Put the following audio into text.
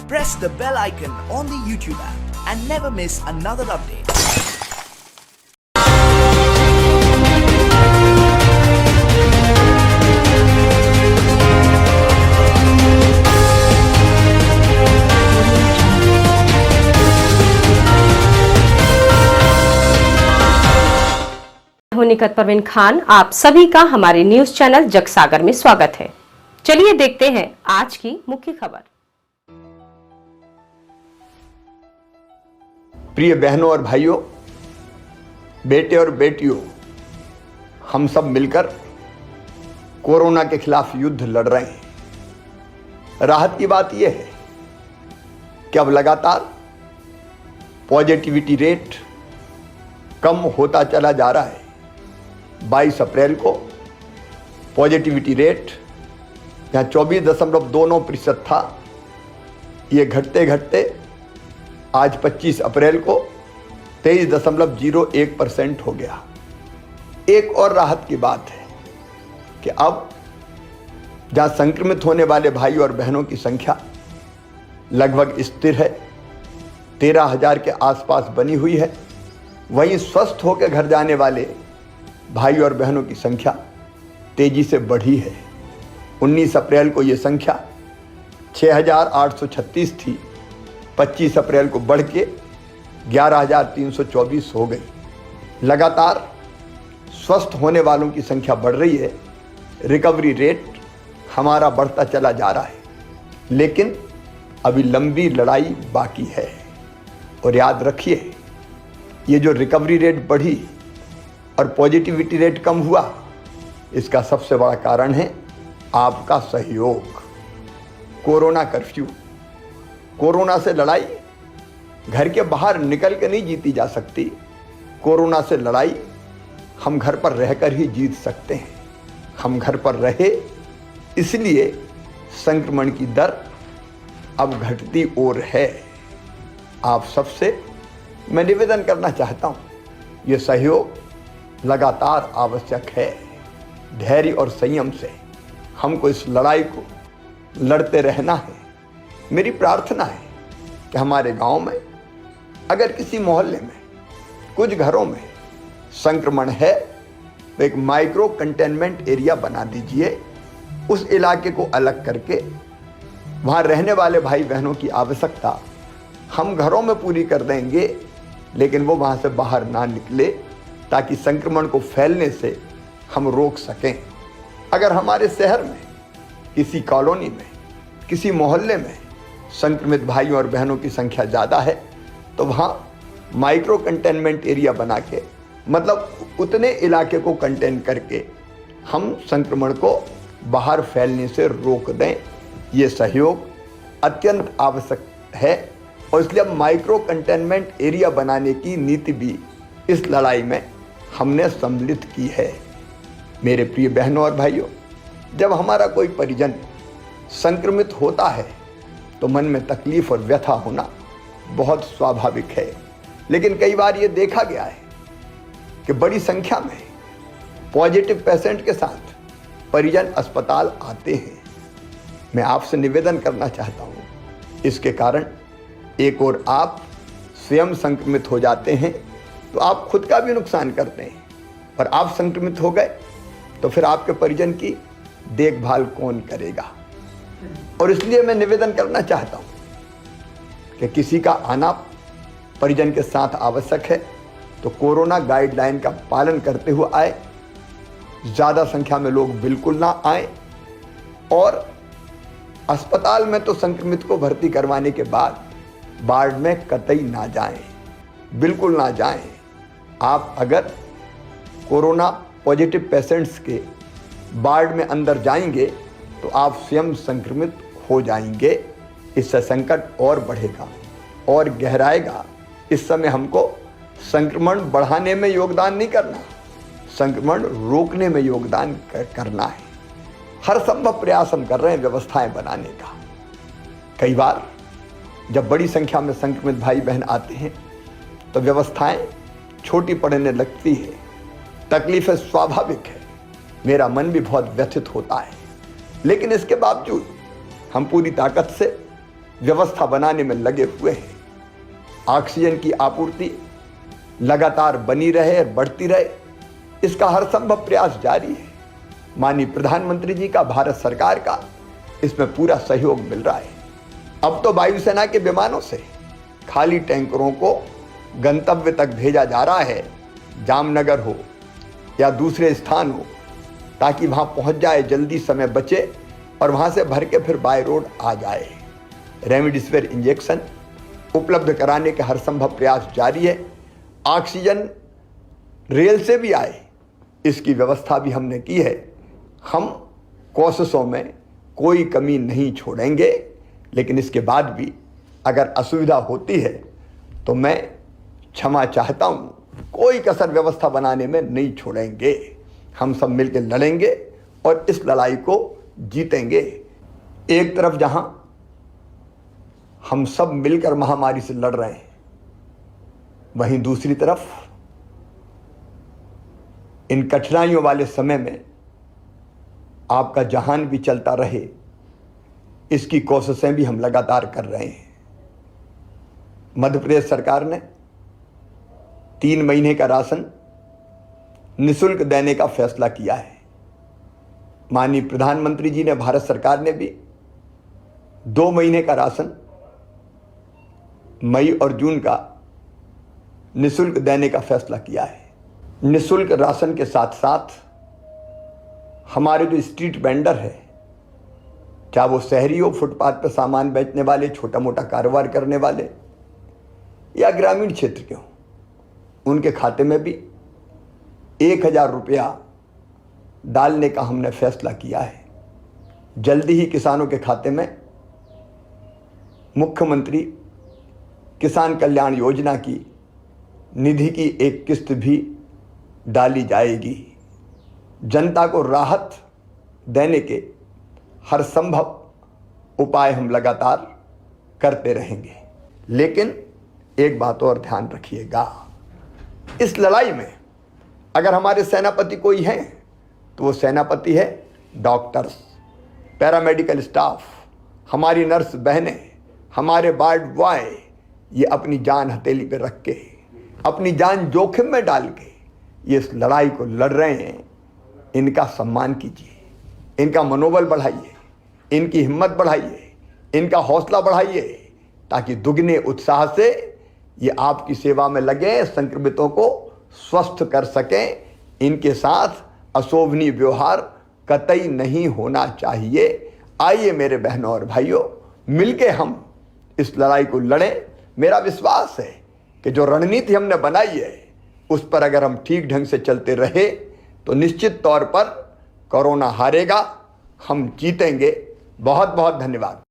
press the bell icon on the YouTube app and never miss another update. हूं निकत परवीन खान। आप सभी का हमारे न्यूज चैनल जगसागर में स्वागत है। चलिए देखते हैं आज की मुख्य खबर। प्रिय बहनों और भाइयों, बेटे और बेटियों, हम सब मिलकर कोरोना के खिलाफ युद्ध लड़ रहे हैं। राहत की बात यह है कि अब लगातार पॉजिटिविटी रेट कम होता चला जा रहा है। 22 अप्रैल को पॉजिटिविटी रेट जहाँ 24.29% था, ये घटते घटते आज 25 अप्रैल को 23.01% हो गया। एक और राहत की बात है कि अब जहाँ संक्रमित होने वाले भाई और बहनों की संख्या लगभग स्थिर है, 13,000 के आसपास बनी हुई है, वहीं स्वस्थ होकर घर जाने वाले भाई और बहनों की संख्या तेजी से बढ़ी है। 19 अप्रैल को ये संख्या 6,836 थी, 25 अप्रैल को बढ़ के 11,324 हो गई। लगातार स्वस्थ होने वालों की संख्या बढ़ रही है, रिकवरी रेट हमारा बढ़ता चला जा रहा है, लेकिन अभी लंबी लड़ाई बाकी है। और याद रखिए, ये जो रिकवरी रेट बढ़ी और पॉजिटिविटी रेट कम हुआ, इसका सबसे बड़ा कारण है आपका सहयोग। कोरोना कर्फ्यू, कोरोना से लड़ाई घर के बाहर निकल के नहीं जीती जा सकती। कोरोना से लड़ाई हम घर पर रहकर ही जीत सकते हैं। हम घर पर रहे, इसलिए संक्रमण की दर अब घटती और है। आप सबसे मैं निवेदन करना चाहता हूँ, ये सहयोग लगातार आवश्यक है। धैर्य और संयम से हमको इस लड़ाई को लड़ते रहना है। मेरी प्रार्थना है कि हमारे गांव में अगर किसी मोहल्ले में कुछ घरों में संक्रमण है तो एक माइक्रो कंटेनमेंट एरिया बना दीजिए। उस इलाके को अलग करके वहाँ रहने वाले भाई बहनों की आवश्यकता हम घरों में पूरी कर देंगे, लेकिन वो वहाँ से बाहर ना निकले, ताकि संक्रमण को फैलने से हम रोक सकें। अगर हमारे शहर में किसी कॉलोनी में, किसी मोहल्ले में संक्रमित भाइयों और बहनों की संख्या ज़्यादा है, तो वहाँ माइक्रो कंटेनमेंट एरिया बना के, मतलब उतने इलाके को कंटेन करके हम संक्रमण को बाहर फैलने से रोक दें। ये सहयोग अत्यंत आवश्यक है और इसलिए अब माइक्रो कंटेनमेंट एरिया बनाने की नीति भी इस लड़ाई में हमने सम्मिलित की है। मेरे प्रिय बहनों और भाइयों, जब हमारा कोई परिजन संक्रमित होता है तो मन में तकलीफ और व्यथा होना बहुत स्वाभाविक है, लेकिन कई बार ये देखा गया है कि बड़ी संख्या में पॉजिटिव पेशेंट के साथ परिजन अस्पताल आते हैं। मैं आपसे निवेदन करना चाहता हूँ, इसके कारण एक और आप स्वयं संक्रमित हो जाते हैं तो आप खुद का भी नुकसान करते हैं, और आप संक्रमित हो गए तो फिर आपके परिजन की देखभाल कौन करेगा। और इसलिए मैं निवेदन करना चाहता हूँ कि किसी का आना परिजन के साथ आवश्यक है तो कोरोना गाइडलाइन का पालन करते हुए आए। ज़्यादा संख्या में लोग बिल्कुल ना आए, और अस्पताल में तो संक्रमित को भर्ती करवाने के बाद वार्ड में कतई ना जाएं, बिल्कुल ना जाएं। आप अगर कोरोना पॉजिटिव पेशेंट्स के वार्ड में अंदर जाएंगे तो आप स्वयं संक्रमित हो जाएंगे। इससे संकट और बढ़ेगा और गहराएगा। इस समय हमको संक्रमण बढ़ाने में योगदान नहीं करना, संक्रमण रोकने में योगदान करना है। हर संभव प्रयास हम कर रहे हैं व्यवस्थाएं बनाने का। कई बार जब बड़ी संख्या में संक्रमित भाई बहन आते हैं तो व्यवस्थाएं छोटी पड़ने लगती है, तकलीफें स्वाभाविक है, मेरा मन भी बहुत व्यथित होता है, लेकिन इसके बावजूद हम पूरी ताकत से व्यवस्था बनाने में लगे हुए हैं। ऑक्सीजन की आपूर्ति लगातार बनी रहे और बढ़ती रहे, इसका हर संभव प्रयास जारी है। माननीय प्रधानमंत्री जी का, भारत सरकार का इसमें पूरा सहयोग मिल रहा है। अब तो वायुसेना के विमानों से खाली टैंकरों को गंतव्य तक भेजा जा रहा है, जामनगर हो या दूसरे स्थान हो, ताकि वहां पहुंच जाए, जल्दी समय बचे और वहां से भर के फिर बाय रोड आ जाए। रेमडेसिविर इंजेक्शन उपलब्ध कराने के हर संभव प्रयास जारी है। ऑक्सीजन रेल से भी आए, इसकी व्यवस्था भी हमने की है। हम कोशिशों में कोई कमी नहीं छोड़ेंगे, लेकिन इसके बाद भी अगर असुविधा होती है तो मैं क्षमा चाहता हूँ। कोई कसर व्यवस्था बनाने में नहीं छोड़ेंगे। हम सब मिलकर लड़ेंगे और इस लड़ाई को जीतेंगे। एक तरफ जहां हम सब मिलकर महामारी से लड़ रहे हैं, वहीं दूसरी तरफ इन कठिनाइयों वाले समय में आपका जहान भी चलता रहे, इसकी कोशिशें भी हम लगातार कर रहे हैं। मध्य प्रदेश सरकार ने 3 महीने का राशन निःशुल्क देने का फैसला किया है। माननीय प्रधानमंत्री जी ने, भारत सरकार ने भी 2 महीने का राशन मई और जून का निःशुल्क देने का फैसला किया है। निःशुल्क राशन के साथ साथ हमारे जो स्ट्रीट वेंडर है, चाहे वो शहरी हो, फुटपाथ पर सामान बेचने वाले, छोटा मोटा कारोबार करने वाले या ग्रामीण क्षेत्र के हों, उनके खाते में भी 1000 रुपया डालने का हमने फैसला किया है। जल्दी ही किसानों के खाते में मुख्यमंत्री किसान कल्याण योजना की निधि की एक किस्त भी डाली जाएगी। जनता को राहत देने के हर संभव उपाय हम लगातार करते रहेंगे। लेकिन एक बात और ध्यान रखिएगा, इस लड़ाई में अगर हमारे सेनापति कोई हैं तो वो सेनापति है डॉक्टर्स, पैरामेडिकल स्टाफ, हमारी नर्स बहनें, हमारे वार्ड बॉय। ये अपनी जान हथेली पे रख के, अपनी जान जोखिम में डाल के ये इस लड़ाई को लड़ रहे हैं। इनका सम्मान कीजिए, इनका मनोबल बढ़ाइए, इनकी हिम्मत बढ़ाइए, इनका हौसला बढ़ाइए, ताकि दुगने उत्साह से ये आपकी सेवा में लगे, संक्रमितों को स्वस्थ कर सकें। इनके साथ अशोभनीय व्यवहार कतई नहीं होना चाहिए। आइए मेरे बहनों और भाइयों, मिलके हम इस लड़ाई को लड़ें। मेरा विश्वास है कि जो रणनीति हमने बनाई है उस पर अगर हम ठीक ढंग से चलते रहे तो निश्चित तौर पर कोरोना हारेगा, हम जीतेंगे। बहुत बहुत धन्यवाद।